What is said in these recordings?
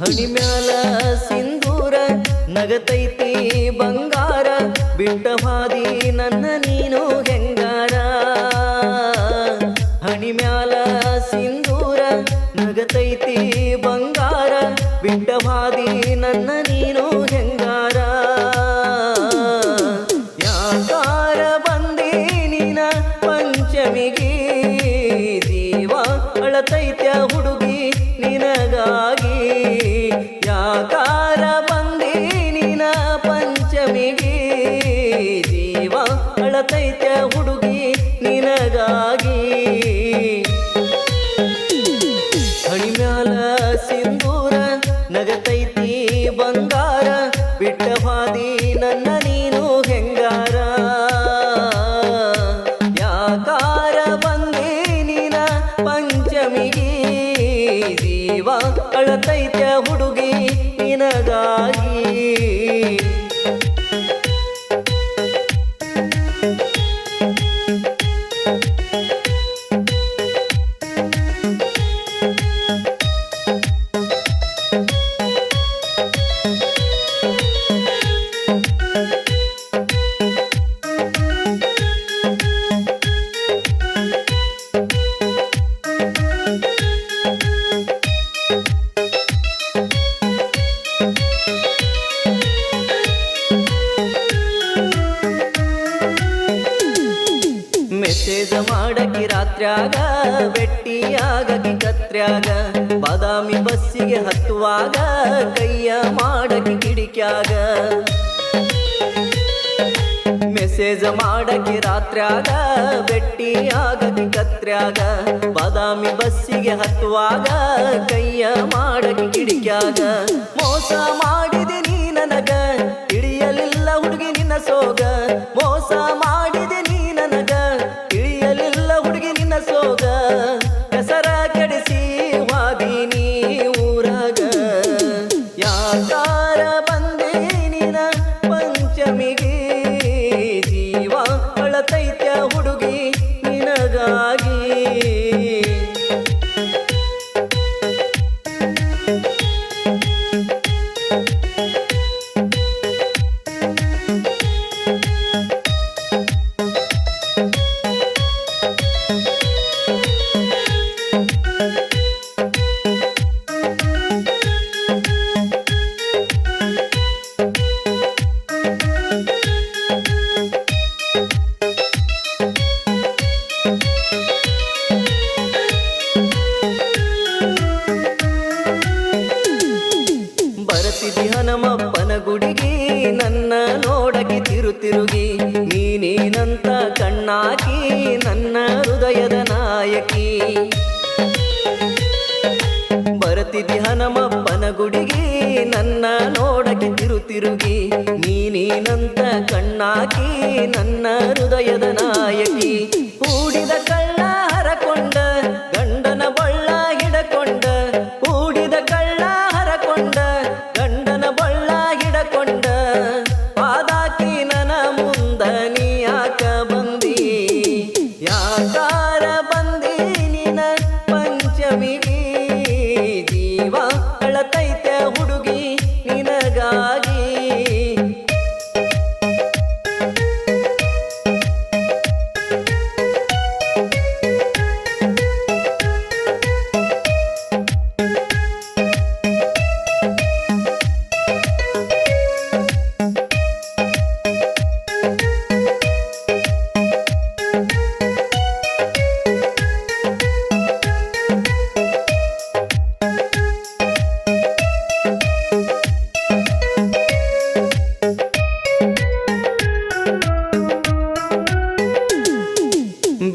ಹಣಿಮ್ಯಾಲ ಸಿಂಧೂರ ನಗತೈತಿ ಬಂಗಾರ ಬಿಟ್ಟ ಹಾದಿ ನನ್ನ ನೀನು ಹೆಂಗಾರ. ಹಣಿಮ್ಯಾಲ ಸಿಂಧೂರ ನಗತೈತಿ ಬಂಗಾರ ಬಿಟ್ಟ ಹಾದಿ ನನ್ನ ನೀನು ಹೆಂಗಾರ. ಯಾಕಾರ ಬಂದಿ ನೀನ ಪಂಚಮಿಗಿ ಜೀವ ಅಳತೈತ್ಯ ಹುಡುಗಿ ನಿನಗಾಗಿ. ಯಾಕಾರ ಬಂದಿ ನೀನ ಪಂಚಮಿಗಿ ಜೀವ ಅಳತೈತ್ಯ ಹುಡುಗಿ ನಿನಗಾಗಿ. ಹಣಿಮ್ಯಾಲ ಸಿಂಧೂರ ನಗತೈತಿ ಬಂಗಾರ ಬಿಟ್ಟ ಹಾದಿ ನನ್ನ ನೀನು ಹೆಂಗಾರ. ಯಾಕಾರ ಬಂದಿ ನೀನ ಪಂಚಮಿಗಿ ಜೀವ ಅಳತೈತ್ಯ ಹುಡುಗಿ ನಿನಗಾಗಿ. ಮೆಸೇಜ ಮಾಡಕಿ ರಾತ್ರ್ಯಾಗ ಬೆಟ್ಟಿಯಾಗಕಿ ಕತ್ರ್ಯಾಗ ಬಾದಾಮಿ ಬಸ್ಸಿಗೆ ಹತ್ತುವಾಗ ಕೈಯ ಮಾಡಕಿ ಕಿಡಿಕ್ಯಾಗ. ಮೆಸೇಜ ಮಾಡಕಿ ರಾತ್ರ್ಯಾಗ ಬೆಟ್ಟಿಯಾಗಕಿ ಕತ್ರ್ಯಾಗ ಬಾದಾಮಿ ಬಸ್ಸಿಗೆ ಹತ್ತುವಾಗ ಕೈಯ ಮಾಡಕಿ ಕಿಡಿಕ್ಯಾಗ. ಮೋಸ ಮಾಡಿದೆ ನೀ ನನಗ ತಿಳಿಯಲಿಲ್ಲ ಹುಡುಗಿ ನಿನ್ನ ಸೋಗ. ಮೋಸ ಮಾಡಿದೆ ನೀ ನನಗ ತಿಳಿಯಲಿಲ್ಲ ಹುಡುಗಿ ನಿನ್ನ ಸೋಗ. ಹೆಸರ ಕೆಡಿಸಿ ವಾದಿನಿ ಊರಾಗ. ಯಾಕಾರ ಬಂದೆ ನೀನ ಪಂಚಮಿಗಿ ಜೀವ ಅಳತೈತ್ಯ ಹುಡುಗಿ ನಿನಗಾಗಿ. ಬರತಿದಿ ಹನುಮಪ್ಪನ ಗುಡಿಗಿ ನನ್ನ ನೋಡಕಿ ತಿರುಗಿ. ನೀನೇನಂತ ಕಣ್ಣಾಕಿ ನನ್ನ ಹೃದಯದ ನಾಯಕಿ. ಬರತಿದಿ ಹನುಮಪ್ಪನ ಗುಡಿಗಿ ನನ್ನ ನೋಡಕಿ ತಿರುಗಿ. ನೀನೇನಂತ ಕಣ್ಣಾಕಿ ನನ್ನ ಹೃದಯದ ನಾಯಕಿ. ಕೂಡಿದ ಕಳ್ಳ ಹರಕೊಂಡ ಗಂಡನ ಬಳ್ಳ ಹಿಡಕೊಂಡ. ಕೂಡಿದ ಕಳ್ಳ ಹರಕೊಂಡ ಗಂಡನ ಬಳ್ಳ ಹಿಡಕೊಂಡ. ಪಾದಾಕಿ ನನ್ನ ಮುಂದ ನೀ ಯಾಕ ಬಂದಿ. ಯಾಕಾರ ಬಂದಿ ನಿನ ಪಂಚಮಿಗಿ ಜೀವ ಅಳತೈತ್ಯ ಹುಡುಗಿ ನಿನಗಾಗಿ.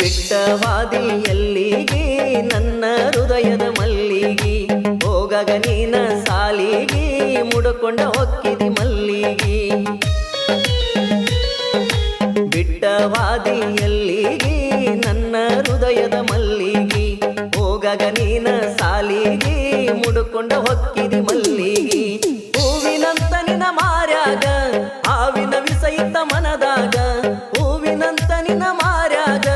ಬಿಟ್ಟವಾದಿ ಎಲ್ಲಿಗಿ ನನ್ನ ಹೃದಯದ ಮಲ್ಲಿಗಿ. ಹೋಗಗ ನೀನ ಸಾಲಿಗಿ ಮುಡಕೊಂಡ ಹೊಕ್ಕಿದಿ ಮಲ್ಲಿಗಿ. ಬಿಟ್ಟವಾದಿ ಎಲ್ಲಿಗಿ ನನ್ನ ಹೃದಯದ ಮಲ್ಲಿಗಿ. ಹೋಗಗ ನೀನ ಸಾಲಿಗಿ ಮುಡಕೊಂಡ ಹೊಕ್ಕಿದಿ ಮಲ್ಲಿಗಿ. ಹೂವಿನಂತ ನಿನ ಮಾರ್ಯಾಗ ಹಾವಿನ ವಿಸೈತ ಮನದಾಗ. ಹೂವಿನಂತ ನಿನ ಮಾರ್ಯಾಗ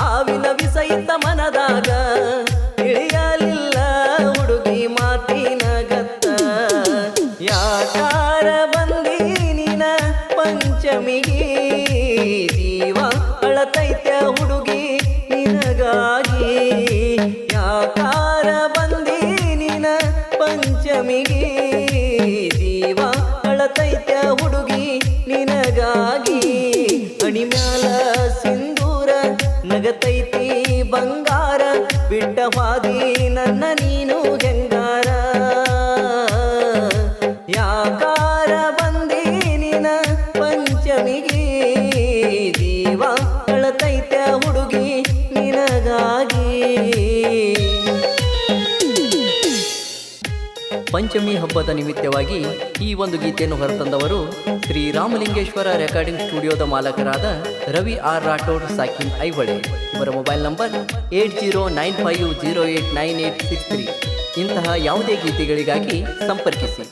ಹಾವಿನ ವಿಸೈತ ಮನದಾಗ. ಇಳಿಯಲಿಲ್ಲ ಹುಡುಗಿ ಮಾತ ಪಂಚಮಿಗೆ ಜೀವ ಅಳತೈತ್ಯ ಹುಡುಗಿ ನಿನಗಾಗಿ ಅಣಿಮ್ಯಾಲ ಸಿಂಧೂರ ನಗತೈತಿ ಬಂಗಾರ ಬಿಟ್ಟ ಹಾದಿ ನನ್ನ ನೀನು ಹೆಂಗಾರ ಯಾಕಾರ ಬಂದಿ ನಿನ ಪಂಚಮಿಗೆ ಜೀವ ಅಳತೈತ್ಯ ಹುಡುಗಿ ನಿನಗಾಗಿ ಪಂಚಮಿ ಹಬ್ಬದ ನಿಮಿತ್ತವಾಗಿ ಈ ಒಂದು ಗೀತೆಯನ್ನು ಹೊರತಂದವರು ಶ್ರೀ ರಾಮಲಿಂಗೇಶ್ವರ ರೆಕಾರ್ಡಿಂಗ್ ಸ್ಟುಡಿಯೋದ ಮಾಲಕರಾದ ರವಿ ಆರ್ ರಾಠೋಡ್ ಸಾಕಿನ್ ಐವಳೆ. ಇವರ ಮೊಬೈಲ್ ನಂಬರ್ 8095089863. ಇಂತಹ ಯಾವುದೇ ಗೀತೆಗಳಿಗಾಗಿ ಸಂಪರ್ಕಿಸಿ.